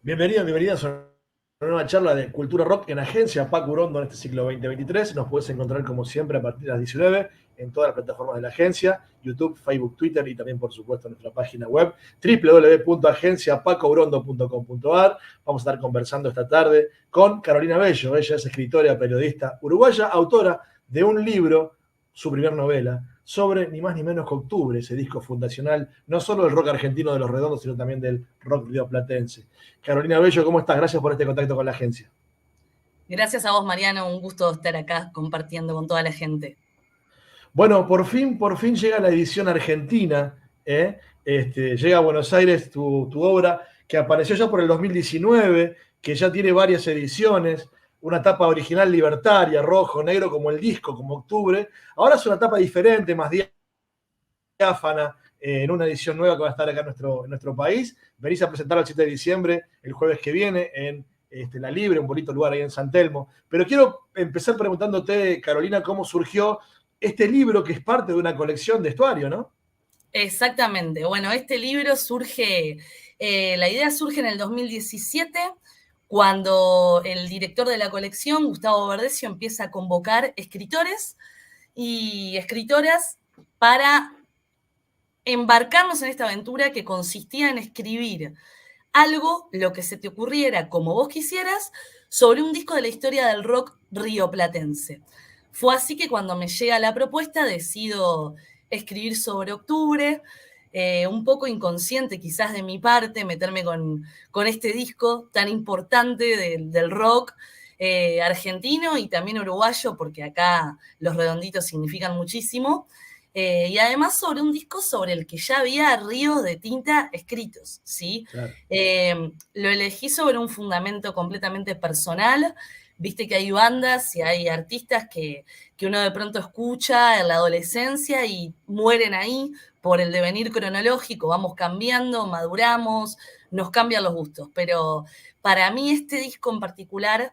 Bienvenido, bienvenidas a una nueva charla de Cultura Rock en Agencia Paco Urondo en este ciclo 2023. Nos puedes encontrar como siempre a partir de las 19 en todas las plataformas de la agencia, YouTube, Facebook, Twitter y también por supuesto en nuestra página web www.agenciapacourondo.com.ar. Vamos a estar conversando esta tarde con Carolina Bello. Ella es escritora, periodista uruguaya, autora de un libro, su primer novela, sobre ni más ni menos que Octubre, ese disco fundacional, no solo del rock argentino de Los Redondos, sino también del rock rioplatense. Carolina Bello, ¿cómo estás? Gracias por este contacto con la agencia. Gracias a vos, Mariano. Un gusto estar acá compartiendo con toda la gente. Bueno, por fin llega la edición argentina, ¿eh? Llega a Buenos Aires tu obra, que apareció ya por el 2019, que ya tiene varias ediciones, una tapa original libertaria, rojo, negro, como el disco, como Octubre. Ahora es una tapa diferente, más diáfana, en una edición nueva que va a estar acá en nuestro país. Venís a presentar el 7 de diciembre, el jueves que viene, en La Libre, un bonito lugar ahí en San Telmo. Pero quiero empezar preguntándote, Carolina, cómo surgió este libro que es parte de una colección de estuario, ¿no? Exactamente. Bueno, este libro surge, la idea surge en el 2017, cuando el director de la colección, Gustavo Verdecio, empieza a convocar escritores y escritoras para embarcarnos en esta aventura que consistía en escribir algo, lo que se te ocurriera, como vos quisieras, sobre un disco de la historia del rock rioplatense. Fue así que cuando me llega la propuesta decido escribir sobre Octubre, un poco inconsciente quizás de mi parte, meterme con este disco tan importante del rock argentino y también uruguayo, porque acá los redonditos significan muchísimo. Y además sobre un disco sobre el que ya había ríos de tinta escritos, ¿sí? Claro. Lo elegí sobre un fundamento completamente personal. Viste que hay bandas y hay artistas que uno de pronto escucha en la adolescencia y mueren ahí por el devenir cronológico, vamos cambiando, maduramos, nos cambian los gustos. Pero para mí este disco en particular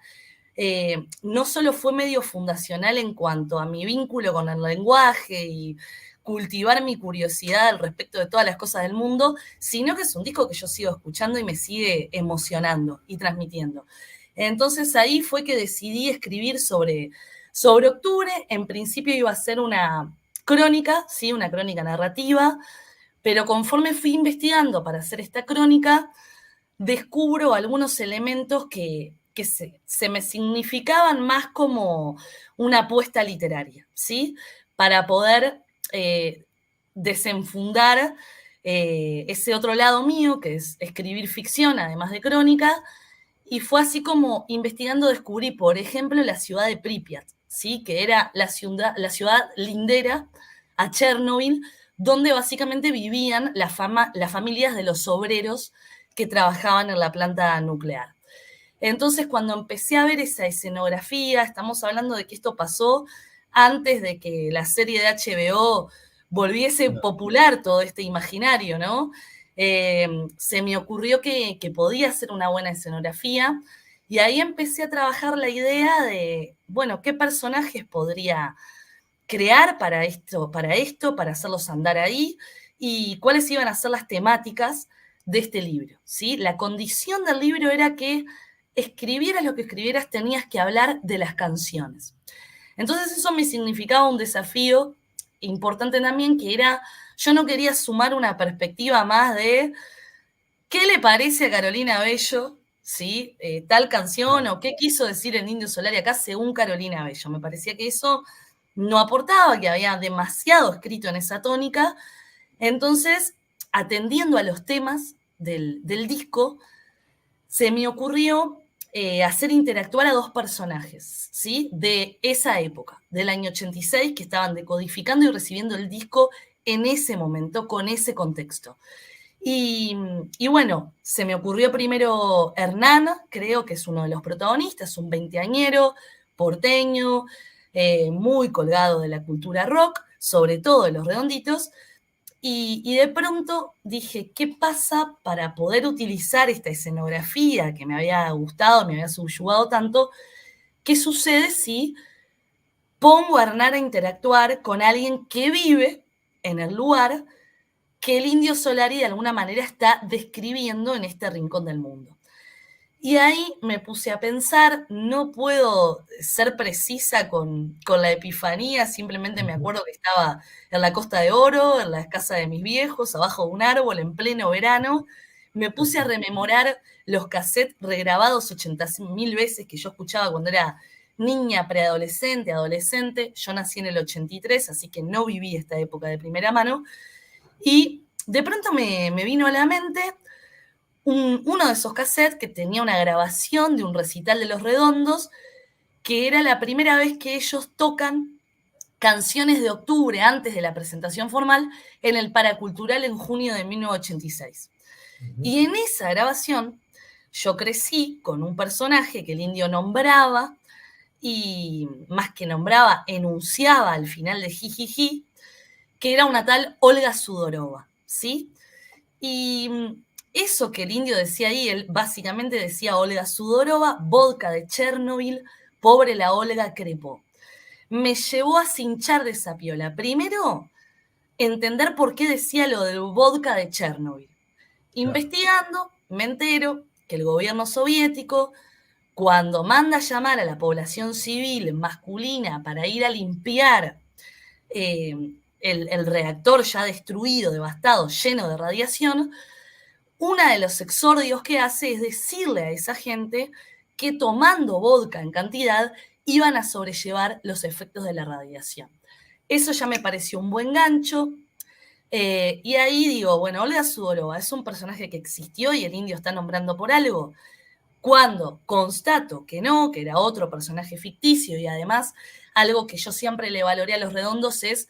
no solo fue medio fundacional en cuanto a mi vínculo con el lenguaje y cultivar mi curiosidad al respecto de todas las cosas del mundo, sino que es un disco que yo sigo escuchando y me sigue emocionando y transmitiendo. Entonces ahí fue que decidí escribir sobre Octubre. En principio iba a ser una crónica, ¿sí? Una crónica narrativa, pero conforme fui investigando para hacer esta crónica, descubro algunos elementos que se me significaban más como una apuesta literaria, ¿sí? Para poder eh, desenfundar ese otro lado mío, que es escribir ficción, además de crónica, y fue así como investigando descubrí, por ejemplo, la ciudad de Pripyat, ¿sí? Que era la ciudad lindera a Chernobyl, donde básicamente vivían las familias de los obreros que trabajaban en la planta nuclear. Entonces, cuando empecé a ver esa escenografía, estamos hablando de que esto pasó antes de que la serie de HBO volviese popular todo este imaginario, ¿no? Se me ocurrió que podía ser una buena escenografía y ahí empecé a trabajar la idea de, bueno, qué personajes podría crear para hacerlos andar ahí y cuáles iban a ser las temáticas de este libro, ¿sí? La condición del libro era que escribieras lo que escribieras, tenías que hablar de las canciones. Entonces eso me significaba un desafío importante también, que era, yo no quería sumar una perspectiva más de qué le parece a Carolina Bello, ¿sí? Tal canción, Claro. o qué quiso decir el Indio Solari acá según Carolina Bello. Me parecía que eso no aportaba, que había demasiado escrito en esa tónica. Entonces, atendiendo a los temas del disco, se me ocurrió hacer interactuar a dos personajes, ¿sí? De esa época, del año 86, que estaban decodificando y recibiendo el disco en ese momento, con ese contexto. Y bueno, se me ocurrió primero Hernán, creo que es uno de los protagonistas, un veinteañero, porteño, muy colgado de la cultura rock, sobre todo de los redonditos, y de pronto dije, ¿qué pasa para poder utilizar esta escenografía que me había gustado, me había subyugado tanto? ¿Qué sucede si pongo a Hernán a interactuar con alguien que vive en el lugar que el Indio Solari de alguna manera está describiendo en este rincón del mundo? Y ahí me puse a pensar, no puedo ser precisa con la epifanía, simplemente me Ujú. acuerdo que estaba en la Costa de Oro, en la casa de mis viejos, abajo de un árbol, en pleno verano. Me puse a rememorar los cassettes regrabados 80.000 veces que yo escuchaba cuando era niña, preadolescente, adolescente. Yo nací en el 83, así que no viví esta época de primera mano. Y de pronto me vino a la mente uno de esos cassettes que tenía una grabación de un recital de Los Redondos, que era la primera vez que ellos tocan canciones de octubre antes de la presentación formal en el Paracultural en junio de 1986. Ujú. Y en esa grabación yo crecí con un personaje que el Indio nombraba y más que nombraba, enunciaba al final de Jijiji, que era una tal Olga Sudorova, ¿sí? Y eso que el Indio decía ahí, él básicamente decía Olga Sudorova, vodka de Chernobyl, pobre la Olga crepó. Me llevó a cinchar de esa piola. Primero, entender por qué decía lo del vodka de Chernobyl. Claro. Investigando, me entero que el gobierno soviético, cuando manda a llamar a la población civil masculina para ir a limpiar eh, el reactor ya destruido, devastado, lleno de radiación, uno de los exordios que hace es decirle a esa gente que tomando vodka en cantidad iban a sobrellevar los efectos de la radiación. Eso ya me pareció un buen gancho. Y ahí digo, bueno, Olga Sudorova es un personaje que existió y el Indio está nombrando por algo. Cuando constato que no, que era otro personaje ficticio y además algo que yo siempre le valoré a Los Redondos es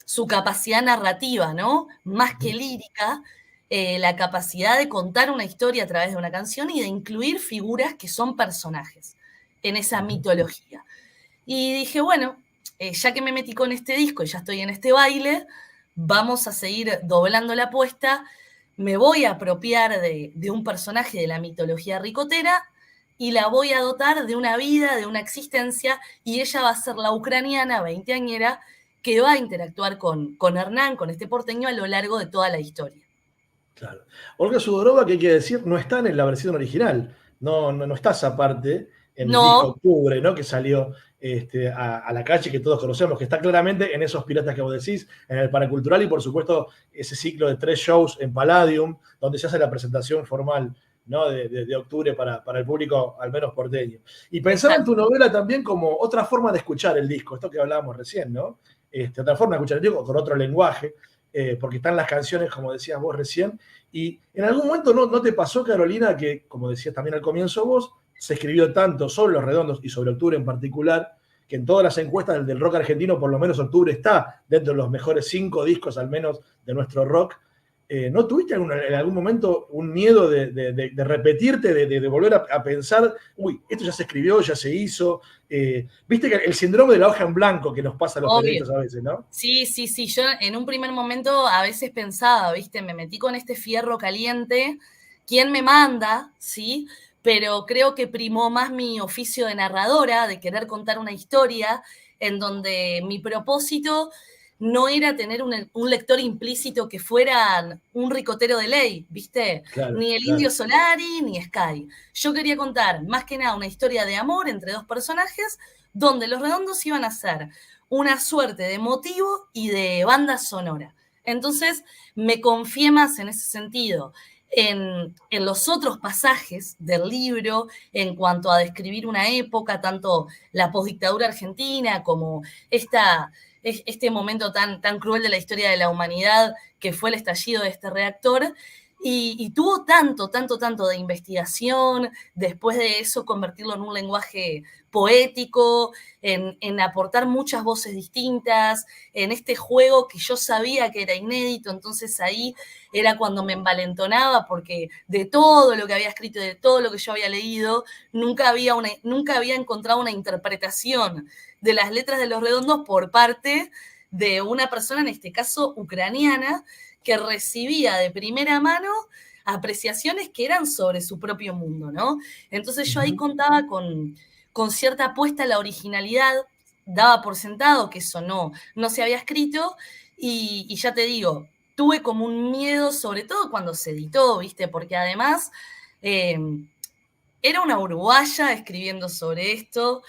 su capacidad narrativa, ¿no? Más que Ujú. lírica, la capacidad de contar una historia a través de una canción y de incluir figuras que son personajes en esa Ujú. mitología. Y dije, bueno, ya que me metí con este disco y ya estoy en este baile, vamos a seguir doblando la apuesta, me voy a apropiar de un personaje de la mitología ricotera y la voy a dotar de una vida, de una existencia, y ella va a ser la ucraniana veinteañera que va a interactuar con Hernán, con este porteño, a lo largo de toda la historia. Claro. Olga Sudorova, que hay que decir, no está en la versión original. No está esa parte en el disco No, Octubre, ¿no? Que salió a la calle, que todos conocemos, que está claramente en esos piratas que vos decís, en el Paracultural y por supuesto ese ciclo de 3 shows en Palladium, donde se hace la presentación formal, ¿no? de Octubre para el público, al menos porteño. Y pensaba en tu exacto. novela también como otra forma de escuchar el disco, esto que hablábamos recién, ¿no? Otra forma de escuchar el disco con otro lenguaje, porque están las canciones, como decías vos recién, y en algún momento no te pasó, Carolina, que, como decías también al comienzo vos, se escribió tanto sobre Los Redondos y sobre Octubre en particular, que en todas las encuestas del rock argentino, por lo menos Octubre está dentro de los mejores 5 discos, al menos, de nuestro rock. ¿No tuviste en algún momento un miedo de repetirte, de volver a pensar, uy, esto ya se escribió, ya se hizo? Viste que el síndrome de la hoja en blanco que nos pasa a los Obvio. periodistas a veces, ¿no? Sí, sí, sí. Yo en un primer momento a veces pensaba, ¿viste? Me metí con este fierro caliente. ¿Quién me manda? ¿Sí? Pero creo que primó más mi oficio de narradora, de querer contar una historia, en donde mi propósito no era tener un lector implícito que fuera un ricotero de ley, ¿viste? Claro, Ni el Indio claro. Solari, ni Sky. Yo quería contar más que nada una historia de amor entre dos personajes, donde los redondos iban a ser una suerte de motivo y de banda sonora. Entonces me confié más en ese sentido en los otros pasajes del libro en cuanto a describir una época, tanto la postdictadura argentina como este momento tan cruel de la historia de la humanidad que fue el estallido de este reactor. Y tuvo tanto de investigación, después de eso convertirlo en un lenguaje poético, en aportar muchas voces distintas, en este juego que yo sabía que era inédito, entonces ahí era cuando me envalentonaba porque de todo lo que había escrito, de todo lo que yo había leído, nunca había encontrado una interpretación de las letras de Los Redondos por parte de una persona, en este caso ucraniana, que recibía de primera mano apreciaciones que eran sobre su propio mundo, ¿no? Entonces yo ahí Ujú. contaba con cierta apuesta a la originalidad, daba por sentado que eso no se había escrito, y ya te digo, tuve como un miedo, sobre todo cuando se editó, ¿viste? Porque además, eh, era una uruguaya escribiendo sobre esto,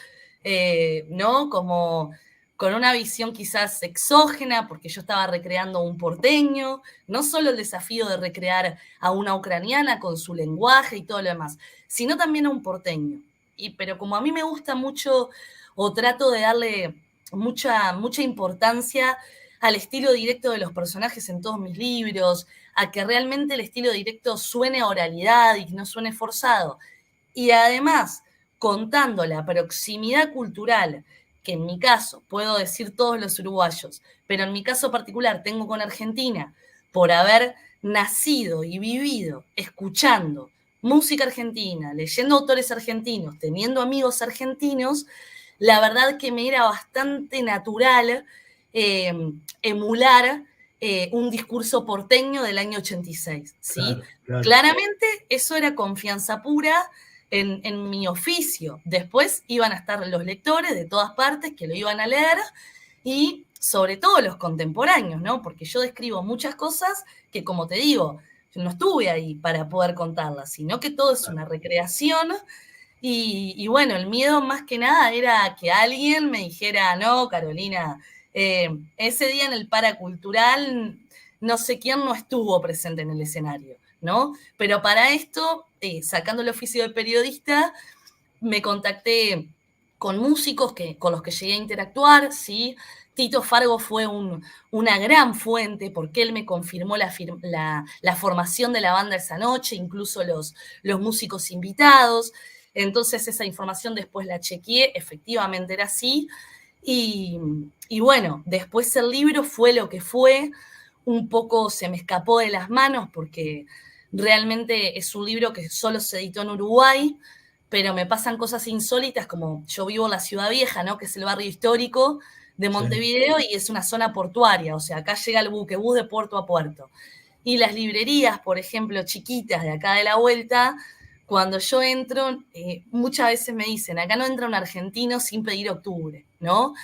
¿no? Como con una visión quizás exógena, porque yo estaba recreando un porteño, no solo el desafío de recrear a una ucraniana con su lenguaje y todo lo demás, sino también a un porteño. Pero como a mí me gusta mucho, o trato de darle mucha importancia al estilo directo de los personajes en todos mis libros, a que realmente el estilo directo suene a oralidad y no suene forzado. Y además, contando la proximidad cultural, que en mi caso, puedo decir todos los uruguayos, pero en mi caso particular tengo con Argentina, por haber nacido y vivido escuchando música argentina, leyendo autores argentinos, teniendo amigos argentinos, la verdad que me era bastante natural eh, emular un discurso porteño del año 86, ¿sí? Claro, claro. Claramente eso era confianza pura en mi oficio. Después iban a estar los lectores de todas partes que lo iban a leer y sobre todo los contemporáneos, ¿no? Porque yo describo muchas cosas que, como te digo, yo no estuve ahí para poder contarlas, sino que todo es una recreación y bueno, el miedo más que nada era que alguien me dijera, no, Carolina, ese día en el paracultural no sé quién no estuvo presente en el escenario, ¿no? Pero para esto, sacando el oficio de periodista, me contacté con músicos con los que llegué a interactuar, ¿sí? Tito Fargo fue una gran fuente porque él me confirmó la formación de la banda esa noche, incluso los músicos invitados. Entonces esa información después la chequeé, efectivamente era así. Y bueno, después el libro fue lo que fue, un poco se me escapó de las manos porque realmente es un libro que solo se editó en Uruguay, pero me pasan cosas insólitas como yo vivo en la Ciudad Vieja, ¿no? Que es el barrio histórico de Sí. Montevideo y es una zona portuaria, o sea, acá llega el buquebús de puerto a puerto. Y las librerías, por ejemplo, chiquitas de acá de la vuelta, cuando yo entro, muchas veces me dicen, acá no entra un argentino sin pedir octubre, ¿no?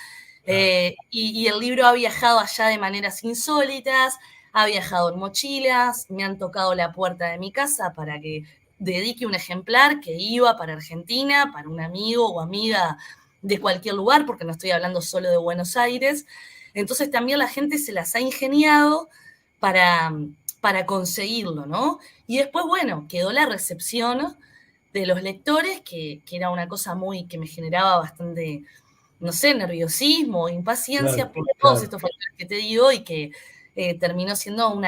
Claro. Y el libro ha viajado allá de maneras insólitas, ha viajado en mochilas, me han tocado la puerta de mi casa para que dedique un ejemplar que iba para Argentina, para un amigo o amiga de cualquier lugar, porque no estoy hablando solo de Buenos Aires. Entonces también la gente se las ha ingeniado para, para conseguirlo, ¿no? Y después, bueno, quedó la recepción de los lectores, que era una cosa muy que me generaba bastante, no sé, nerviosismo, impaciencia Claro, por todos claro. estos factores que te digo y que terminó siendo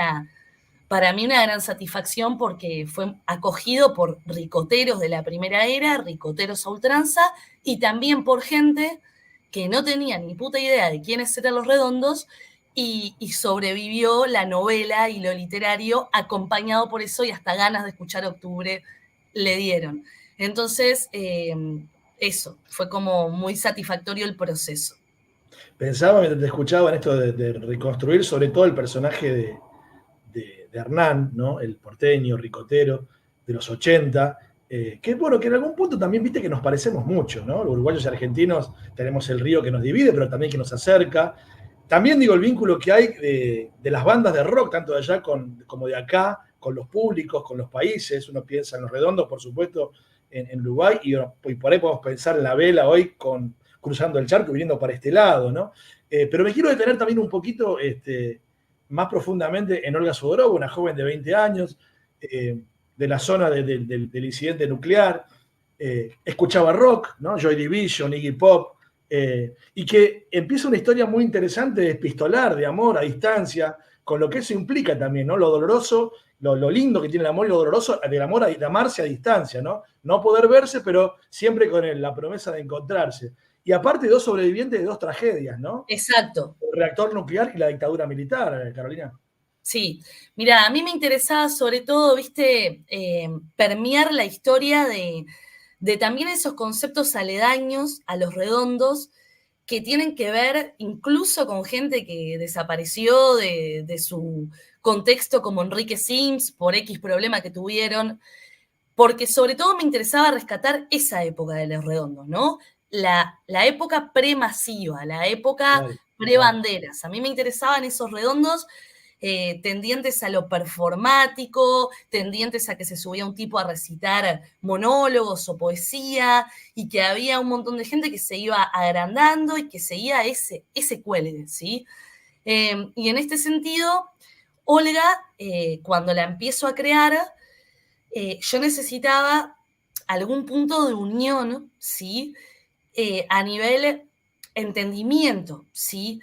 para mí una gran satisfacción porque fue acogido por ricoteros de la primera era, ricoteros a ultranza, y también por gente que no tenía ni puta idea de quiénes eran los redondos y sobrevivió la novela y lo literario acompañado por eso y hasta ganas de escuchar Octubre le dieron. Entonces, eso, fue como muy satisfactorio el proceso. Pensaba mientras te escuchaba en esto de reconstruir sobre todo el personaje de Hernán, ¿no? El porteño, ricotero de los 80, que bueno, que en algún punto también viste que nos parecemos mucho, ¿no? Los uruguayos y argentinos tenemos el río que nos divide, pero también que nos acerca. También digo el vínculo que hay de las bandas de rock, tanto de allá como de acá, con los públicos, con los países. Uno piensa en los redondos, por supuesto, en Uruguay, y por ahí podemos pensar en la vela hoy cruzando el charco y viniendo para este lado, ¿no? Pero me quiero detener también un poquito más profundamente en Olga Sodorova, una joven de 20 años, de la zona del incidente nuclear, escuchaba rock, ¿no? Joy Division, Iggy Pop, y que empieza una historia muy interesante de epistolar, de amor a distancia, con lo que eso implica también, ¿no? Lo doloroso, lo lindo que tiene el amor y lo doloroso del amor de amarse a distancia, ¿no? No poder verse, pero siempre con la promesa de encontrarse. Y aparte, dos sobrevivientes de dos tragedias, ¿no? Exacto. El reactor nuclear y la dictadura militar, Carolina. Sí, mira, a mí me interesaba sobre todo, viste, permear la historia de también esos conceptos aledaños a los redondos que tienen que ver incluso con gente que desapareció de su contexto como Enrique Sims por X problema que tuvieron, porque sobre todo me interesaba rescatar esa época de los redondos, ¿no? La época pre-masiva, la época Claro, claro. pre-banderas. A mí me interesaban esos redondos tendientes a lo performático, tendientes a que se subía un tipo a recitar monólogos o poesía, y que había un montón de gente que se iba agrandando y que seguía ese cuelgue, ¿sí? Y en este sentido, Olga, cuando la empiezo a crear, yo necesitaba algún punto de unión, ¿sí? A nivel entendimiento, ¿sí?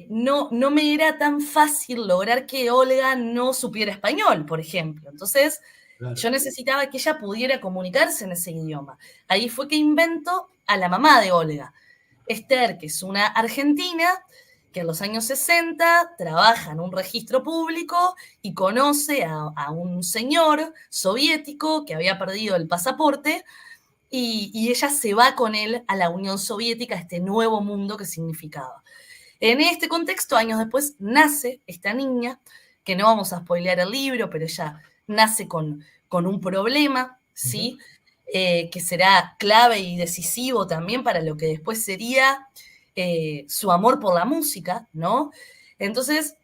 No me era tan fácil lograr que Olga no supiera español, por ejemplo. Entonces, Claro. yo necesitaba que ella pudiera comunicarse en ese idioma. Ahí fue que invento a la mamá de Olga, Esther, que es una argentina que en los años 60 trabaja en un registro público y conoce a un señor soviético que había perdido el pasaporte, y ella se va con él a la Unión Soviética, a este nuevo mundo que significaba. En este contexto, años después, nace esta niña, que no vamos a spoilear el libro, pero ella nace con un problema, Ujú. ¿sí? Que será clave y decisivo también para lo que después sería su amor por la música, ¿no? Entonces,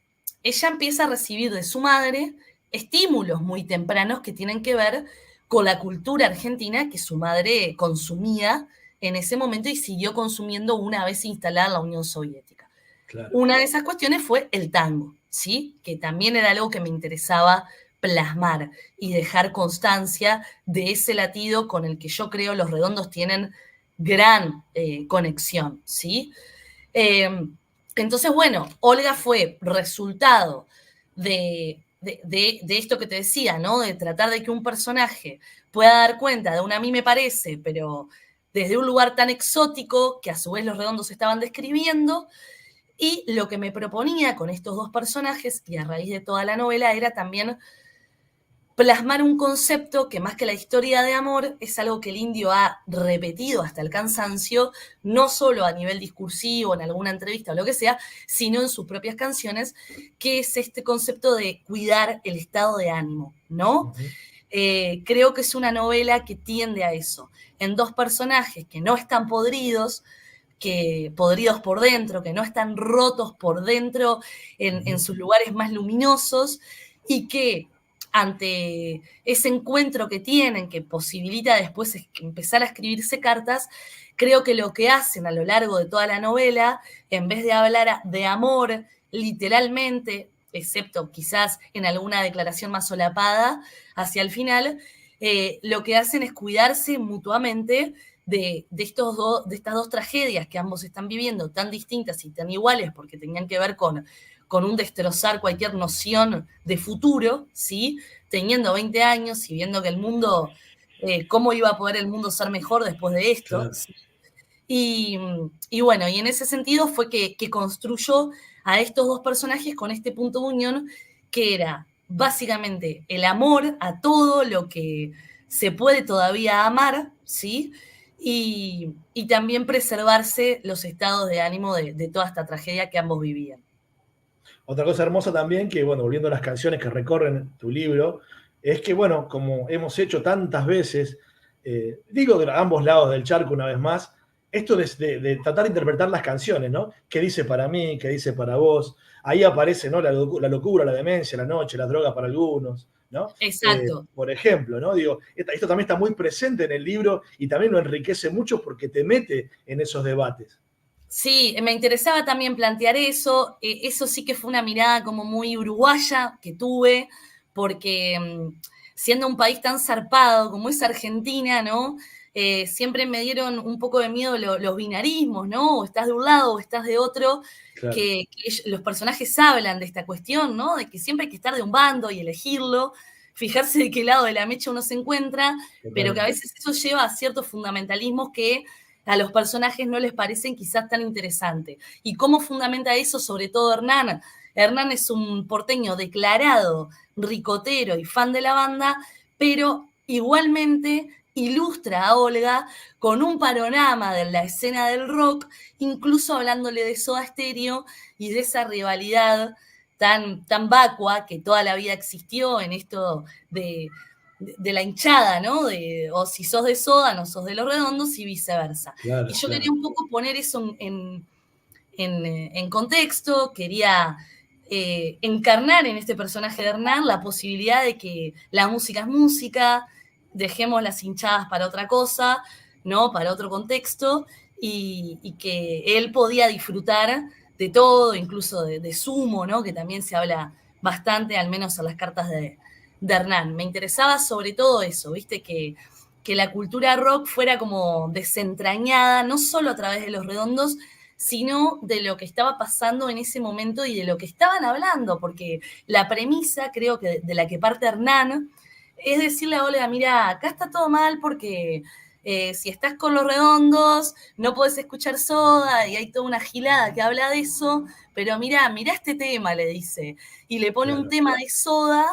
ella empieza a recibir de su madre estímulos muy tempranos que tienen que ver con la cultura argentina que su madre consumía en ese momento y siguió consumiendo una vez instalada la Unión Soviética. Claro. Una de esas cuestiones fue el tango, ¿sí? Que también era algo que me interesaba plasmar y dejar constancia de ese latido con el que yo creo Los Redondos tienen gran conexión, ¿sí? Eh, entonces, bueno, Olga fue resultado de esto que te decía, ¿no? De tratar de que un personaje pueda dar cuenta de un a mí me parece, pero desde un lugar tan exótico que a su vez Los Redondos estaban describiendo. Y lo que me proponía con estos dos personajes, y a raíz de toda la novela, era también plasmar un concepto que más que la historia de amor es algo que el indio ha repetido hasta el cansancio, no solo a nivel discursivo, en alguna entrevista o lo que sea, sino en sus propias canciones, que es este concepto de cuidar el estado de ánimo, ¿no? Ujú. Creo que es una novela que tiende a eso, en dos personajes que no están podridos, que podridos por dentro, que no están rotos por dentro en Ujú. sus lugares más luminosos, y que ante ese encuentro que tienen, que posibilita después empezar a escribirse cartas, creo que lo que hacen a lo largo de toda la novela, en vez de hablar de amor literalmente, excepto quizás en alguna declaración más solapada hacia el final, lo que hacen es cuidarse mutuamente de estas dos tragedias que ambos están viviendo, tan distintas y tan iguales, porque tenían que ver con un destrozar cualquier noción de futuro, ¿sí? Teniendo 20 años y viendo que el mundo, cómo iba a poder el mundo ser mejor después de esto, Claro. ¿sí? Y, y bueno, y en ese sentido fue que construyó a estos dos personajes con este punto de unión que era básicamente el amor a todo lo que se puede todavía amar, ¿sí? Y también preservarse los estados de ánimo de toda esta tragedia que ambos vivían. Otra cosa hermosa también, que bueno, volviendo a las canciones que recorren tu libro, es que bueno, como hemos hecho tantas veces, digo de ambos lados del charco una vez más, esto de tratar de interpretar las canciones, ¿no? ¿Qué dice para mí? ¿Qué dice para vos? Ahí aparece, ¿no? La locura, la demencia, la noche, las drogas para algunos, ¿no? Exacto. Por ejemplo, ¿no? Digo, esto también está muy presente en el libro y también lo enriquece mucho porque te mete en esos debates. Sí, me interesaba también plantear eso. Eso sí que fue una mirada como muy uruguaya que tuve, porque siendo un país tan zarpado como es Argentina, ¿no? Siempre me dieron un poco de miedo los binarismos, ¿no? O estás de un lado o estás de otro, Claro, los personajes hablan de esta cuestión, ¿no? De que siempre hay que estar de un bando y elegirlo, fijarse de qué lado de la mecha uno se encuentra, pero que a totalmente. veces eso lleva a ciertos fundamentalismos que a los personajes no les parecen quizás tan interesantes. ¿Y cómo fundamenta eso sobre todo Hernán? Hernán es un porteño declarado, ricotero y fan de la banda, pero igualmente ilustra a Olga con un panorama de la escena del rock, incluso hablándole de Soda Stereo y de esa rivalidad tan vacua que toda la vida existió en esto de la hinchada, ¿no? O si sos de Soda, no sos de Los Redondos y viceversa. Y Claro, yo quería claro. un poco poner eso en contexto, quería encarnar en este personaje de Hernán la posibilidad de que la música es música, dejemos las hinchadas para otra cosa, ¿no? Para otro contexto, y que él podía disfrutar de todo, incluso de Sumo, ¿no? Que también se habla bastante, al menos en las cartas de Hernán. Me interesaba sobre todo eso, ¿viste? Que la cultura rock fuera como desentrañada, no solo a través de Los Redondos, sino de lo que estaba pasando en ese momento y de lo que estaban hablando, porque la premisa, creo que de la que parte Hernán, es decirle a Olga, mira, acá está todo mal porque si estás con Los Redondos, no podés escuchar Soda, y hay toda una gilada que habla de eso, pero mira este tema, le dice, y le pone un tema de Soda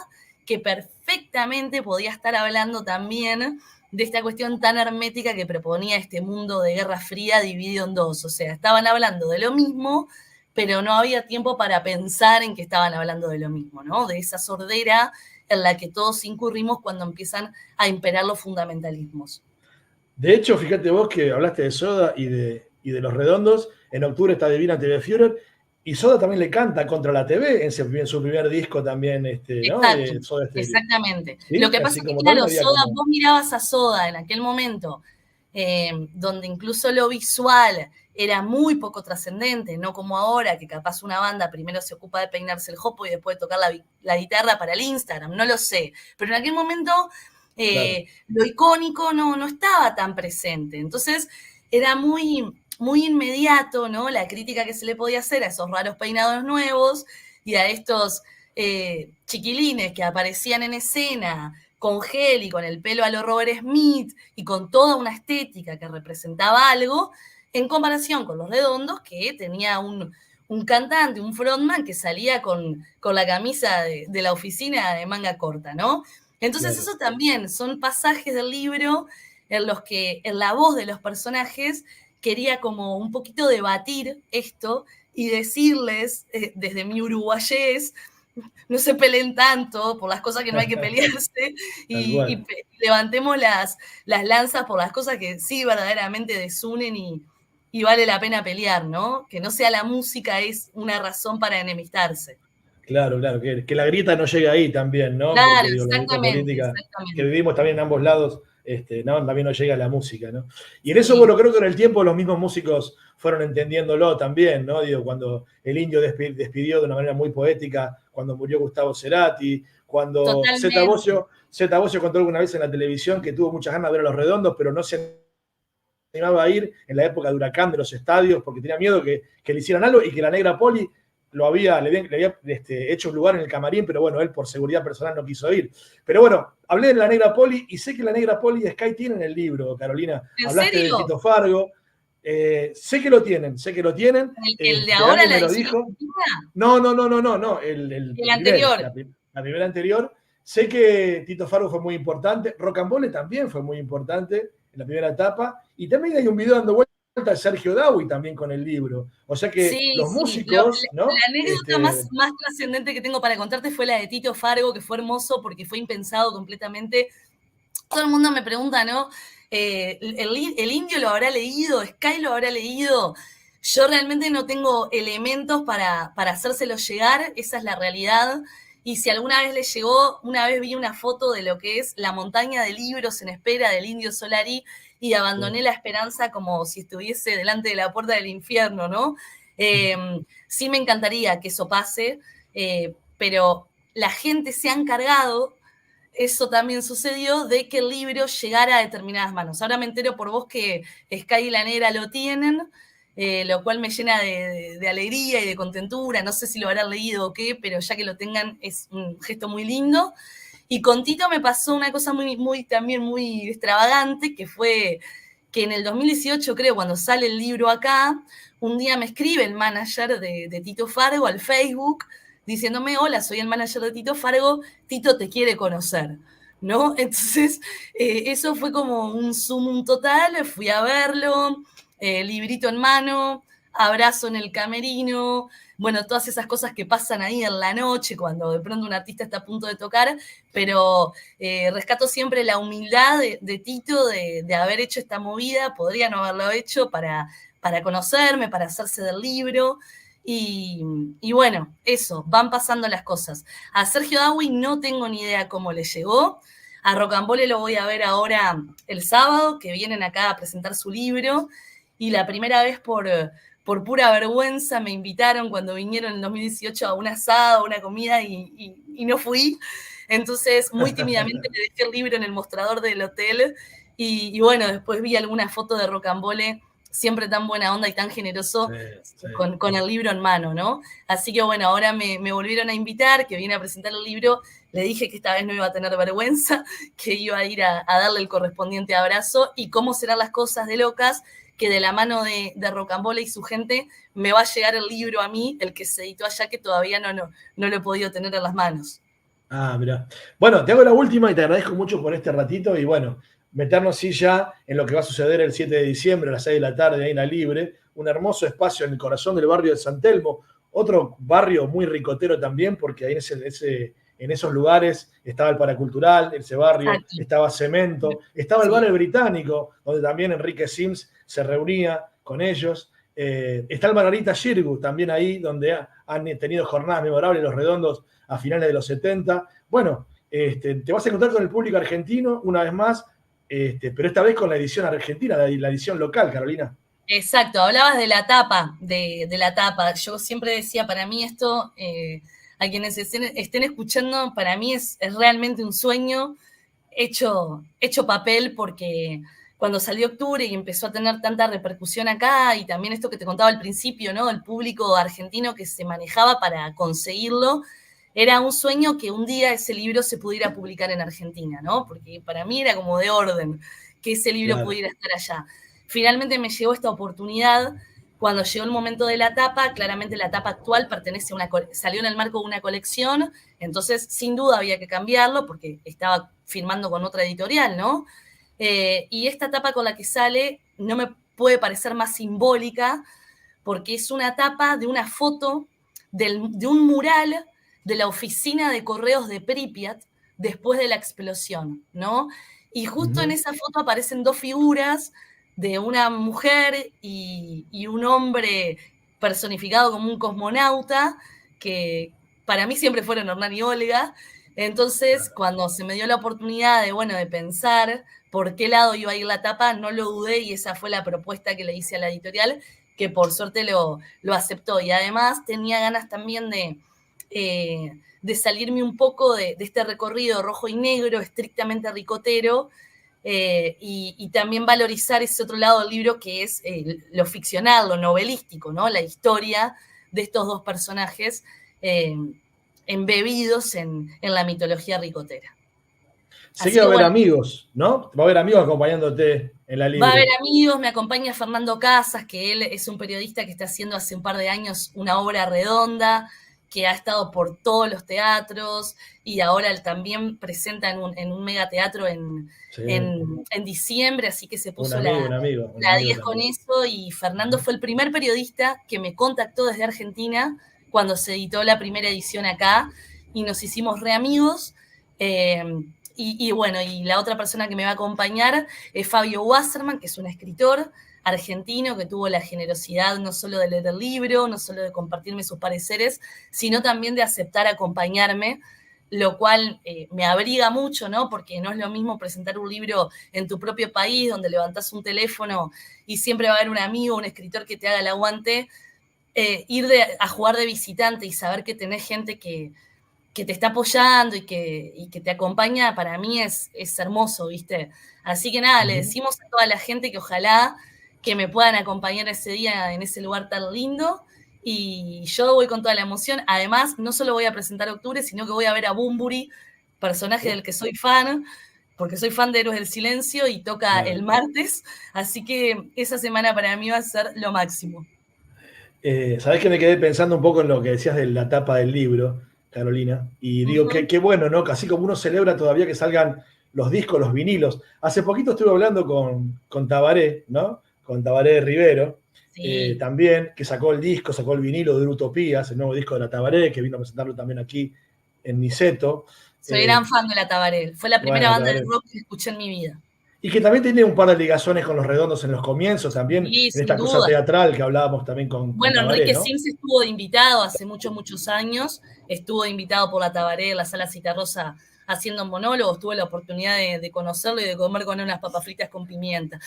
que perfectamente podía estar hablando también de esta cuestión tan hermética que proponía este mundo de Guerra Fría dividido en dos. O sea, estaban hablando de lo mismo, pero no había tiempo para pensar en que estaban hablando de lo mismo, ¿no? De esa sordera en la que todos incurrimos cuando empiezan a imperar los fundamentalismos. De hecho, fíjate vos que hablaste de Soda y de Los Redondos. En octubre está Divina TV Führer. Y Soda también le canta contra la TV en su primer disco también, ¿no? Exacto, De Soda Stereo. exactamente. ¿Sí? Lo que pasa Así es que, como claro, había Soda, como... vos mirabas a Soda en aquel momento, donde incluso lo visual era muy poco trascendente, no como ahora, que capaz una banda primero se ocupa de peinarse el jopo y después de tocar la guitarra para el Instagram, no lo sé. Pero en aquel momento Claro. lo icónico no estaba tan presente. Entonces era muy inmediato, ¿no? La crítica que se le podía hacer a esos raros peinados nuevos y a estos chiquilines que aparecían en escena con gel y con el pelo a lo Robert Smith y con toda una estética que representaba algo, en comparación con Los Redondos, que tenía un cantante, un frontman que salía con la camisa de la oficina de manga corta, ¿no? Entonces Claro. eso también son pasajes del libro en los que en la voz de los personajes quería como un poquito debatir esto y decirles desde mi uruguayés, no se peleen tanto por las cosas que no hay que pelearse y levantemos las lanzas por las cosas que sí verdaderamente desunen y vale la pena pelear, ¿no? Que no sea la música es una razón para enemistarse. Claro, claro, que la grieta no llegue ahí también, ¿no? Claro, Porque digo, la grieta exactamente, política que exactamente. vivimos también en ambos lados, ¿no? También no llega a la música, ¿no? Y en eso, Sí, bueno, creo que con el tiempo los mismos músicos fueron entendiéndolo también, ¿no? Digo, cuando el Indio despidió de una manera muy poética, cuando murió Gustavo Cerati, cuando totalmente. Zeta Bosio contó alguna vez en la televisión que tuvo muchas ganas de ver a Los Redondos, pero no se animaba a ir en la época de Huracán de los estadios porque tenía miedo que le hicieran algo y que la Negra Poli le había hecho un lugar en el camarín, pero bueno, él por seguridad personal no quiso ir. Pero bueno, hablé de la Negra Poli y sé que la Negra Poli y Sky tienen el libro, Carolina. ¿En Hablaste de serio? Tito Fargo. Sé que lo tienen, sé que lo tienen. ¿El de ahora, Alguien la me lo edición dijo. argentina? No, El anterior. la primera anterior. Sé que Tito Fargo fue muy importante, Rocambole también fue muy importante en la primera etapa, y también hay un video dando vuelta de Sergio Dawi también con el libro. O sea que Sí, los sí. músicos, La ¿no? anécdota más trascendente que tengo para contarte fue la de Tito Fargo, que fue hermoso porque fue impensado completamente. Todo el mundo me pregunta, ¿no? ¿El Indio lo habrá leído? ¿Sky lo habrá leído? Yo realmente no tengo elementos para hacérselo llegar, esa es la realidad. Y si alguna vez le llegó, una vez vi una foto de lo que es la montaña de libros en espera del Indio Solari y abandoné la esperanza como si estuviese delante de la puerta del infierno, ¿no? Eh, sí me encantaría que eso pase, pero la gente se ha encargado, eso también sucedió, de que el libro llegara a determinadas manos. Ahora me entero por vos que Sky y la Negra lo tienen, lo cual me llena de alegría y de contentura. No sé si lo habrán leído o qué, pero ya que lo tengan es un gesto muy lindo. Y con Tito me pasó una cosa también muy extravagante, que fue que en el 2018, creo, cuando sale el libro acá, un día me escribe el manager de Tito Fargo al Facebook diciéndome, hola, soy el manager de Tito Fargo, Tito te quiere conocer, ¿no? Entonces, eso fue como un sumum total, fui a verlo, librito en mano, abrazo en el camerino, bueno, todas esas cosas que pasan ahí en la noche cuando de pronto un artista está a punto de tocar, pero rescato siempre la humildad de Tito de haber hecho esta movida, podría no haberlo hecho para conocerme, para hacerse del libro, Y bueno, eso, van pasando las cosas. A Sergio Dawi no tengo ni idea cómo le llegó. A Rocambole lo voy a ver ahora el sábado, que vienen acá a presentar su libro. Y la primera vez por pura vergüenza me invitaron cuando vinieron en el 2018 a un asado, a una comida y no fui. Entonces, muy tímidamente le dejé el libro en el mostrador del hotel. Y bueno, después vi alguna foto de Rocambole, siempre tan buena onda y tan generoso, Sí. con el libro en mano, ¿no? Así que bueno, ahora me volvieron a invitar, que viene a presentar el libro. Le dije que esta vez no iba a tener vergüenza, que iba a ir a darle el correspondiente abrazo. Y cómo serán las cosas de locas, que de la mano de Rocambole y su gente me va a llegar el libro a mí, el que se editó allá, que todavía no lo he podido tener en las manos. Ah, mira. Bueno, te hago la última y te agradezco mucho por este ratito y bueno, meternos sí ya en lo que va a suceder el 7 de diciembre a las 6 de la tarde ahí en la Libre, un hermoso espacio en el corazón del barrio de San Telmo, otro barrio muy ricotero también, porque ahí en esos lugares estaba el Paracultural, ese barrio, Aquí. estaba Cemento, estaba el Sí. bar El Británico, donde también Enrique Sims se reunía con ellos. Está el Margarita Xirgu, también ahí, donde han tenido jornadas memorables los redondos a finales de los 70. Bueno, te vas a encontrar con el público argentino una vez más, pero esta vez con la edición argentina, la edición local, Carolina. Exacto, hablabas de la tapa, de la tapa. Yo siempre decía, para mí esto, a quienes estén escuchando, para mí es realmente un sueño hecho papel, porque cuando salió Octubre y empezó a tener tanta repercusión acá, y también esto que te contaba al principio, ¿no? El público argentino que se manejaba para conseguirlo, era un sueño que un día ese libro se pudiera publicar en Argentina, ¿no? Porque para mí era como de orden que ese libro Claro. pudiera estar allá. Finalmente me llegó esta oportunidad. Cuando llegó el momento de la tapa, claramente la tapa actual pertenece a salió en el marco de una colección, entonces sin duda había que cambiarlo porque estaba firmando con otra editorial, ¿no? Y esta tapa con la que sale no me puede parecer más simbólica, porque es una tapa de una foto de un mural de la oficina de correos de Pripyat después de la explosión, ¿no? Y justo en esa foto aparecen dos figuras de una mujer y un hombre personificado como un cosmonauta, que para mí siempre fueron Hernán y Olga. Entonces, cuando se me dio la oportunidad de, bueno, de pensar por qué lado iba a ir la tapa, no lo dudé y esa fue la propuesta que le hice a la editorial, que por suerte lo aceptó. Y además tenía ganas también de salirme un poco de este recorrido rojo y negro, estrictamente ricotero, y también valorizar ese otro lado del libro, que es lo ficcional, lo novelístico, ¿no? La historia de estos dos personajes embebidos en la mitología ricotera. Sé que Así va que a haber bueno, amigos, ¿no? Va a haber amigos acompañándote en la va a haber Libre. amigos, me acompaña Fernando Casas, que él es un periodista que está haciendo hace un par de años una obra redonda, que ha estado por todos los teatros y ahora él también presenta en un megateatro Sí, en diciembre, así que se un puso amigo, un amigo, un la amigo 10 con también. eso. Y Fernando fue el primer periodista que me contactó desde Argentina cuando se editó la primera edición acá y nos hicimos re amigos. Eh, y bueno, y la otra persona que me va a acompañar es Fabio Wasserman, que es un escritor argentino que tuvo la generosidad no solo de leer el libro, no solo de compartirme sus pareceres, sino también de aceptar acompañarme, lo cual me abriga mucho, ¿no? Porque no es lo mismo presentar un libro en tu propio país, donde levantás un teléfono y siempre va a haber un amigo, un escritor que te haga el aguante, ir a jugar de visitante y saber que tenés gente que te está apoyando y que te acompaña, para mí es hermoso, ¿viste? Así que nada, le decimos a toda la gente que ojalá que me puedan acompañar ese día en ese lugar tan lindo. Y yo voy con toda la emoción. Además, no solo voy a presentar Octubre, sino que voy a ver a Bumburi, personaje del que soy fan, porque soy fan de Héroes del Silencio y toca Claro. el martes. Así que esa semana para mí va a ser lo máximo. Sabés que me quedé pensando un poco en lo que decías de la tapa del libro, Carolina, y digo, Ujú. qué bueno, ¿no? Así como uno celebra todavía que salgan los discos, los vinilos. Hace poquito estuve hablando con Tabaré, ¿no? Con Tabaré Rivero, Sí. también, que sacó el disco, sacó el vinilo de Utopías, el nuevo disco de la Tabaré, que vino a presentarlo también aquí en Niceto. Soy gran fan de la Tabaré. Fue la primera Bueno, banda de Tabaré. rock que escuché en mi vida. Y que también tiene un par de ligazones con Los Redondos en los comienzos también, Sí, en sin esta cosa duda. teatral que hablábamos también con Bueno, Tabaré, Enrique ¿no? Sims estuvo de invitado hace muchos, muchos años, estuvo de invitado por la Tabaré en la Sala Citarrosa haciendo monólogos, tuve la oportunidad de conocerlo y de comer con él unas papas fritas con pimienta.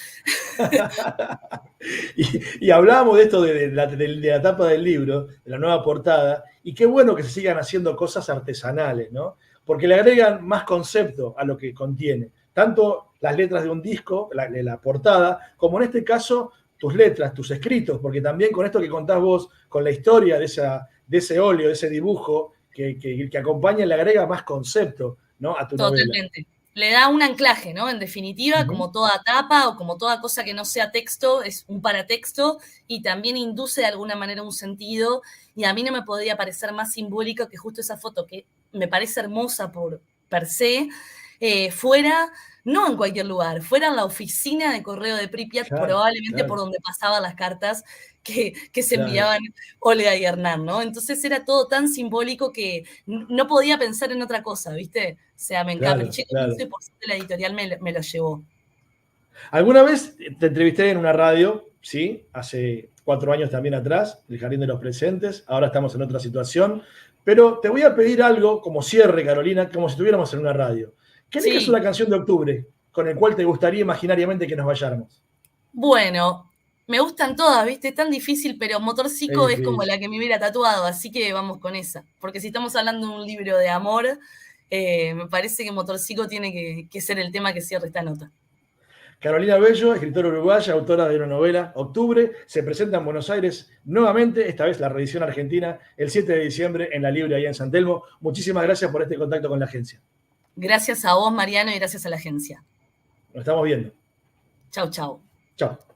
Y hablábamos de esto de la tapa del libro, de la nueva portada, y qué bueno que se sigan haciendo cosas artesanales, ¿no? Porque le agregan más concepto a lo que contiene, tanto las letras de un disco, la portada, como en este caso tus letras, tus escritos, porque también con esto que contás vos, con la historia de ese óleo, de ese dibujo que acompaña, le agrega más concepto, ¿no? A tu novela. Totalmente. Le da un anclaje, ¿no? En definitiva, Ujú. como toda tapa o como toda cosa que no sea texto, es un paratexto y también induce de alguna manera un sentido. Y a mí no me podría parecer más simbólico que justo esa foto, que me parece hermosa por per se, fuera, no en cualquier lugar, fuera en la oficina de correo de Pripyat, Claro, probablemente por claro, donde pasaban las cartas que se claro. enviaban Olga y Hernán, ¿no? Entonces era todo tan simbólico que no podía pensar en otra cosa, ¿viste? O sea, me Claro, encapriché con eso claro. y por suerte la editorial me lo llevó. Alguna vez te entrevisté en una radio, ¿sí? Hace 4 años también atrás, el Jardín de los Presentes. Ahora estamos en otra situación. Pero te voy a pedir algo como cierre, Carolina, como si estuviéramos en una radio. Que elijas Sí, una canción de octubre con el cual te gustaría imaginariamente que nos vayáramos. bueno, me gustan todas, ¿viste? Es tan difícil, pero Es Motorcico es como difícil. la que me hubiera tatuado, así que vamos con esa. Porque si estamos hablando de un libro de amor, me parece que Motorcico tiene que ser el tema que cierre esta nota. Carolina Bello, escritora uruguaya, autora de una novela, Octubre, se presenta en Buenos Aires nuevamente, esta vez la reedición argentina, el 7 de diciembre en la Libre, ahí en San Telmo. Muchísimas gracias por este contacto con la agencia. Gracias a vos, Mariano, y gracias a la agencia. Nos estamos viendo. Chau, chau. Chao.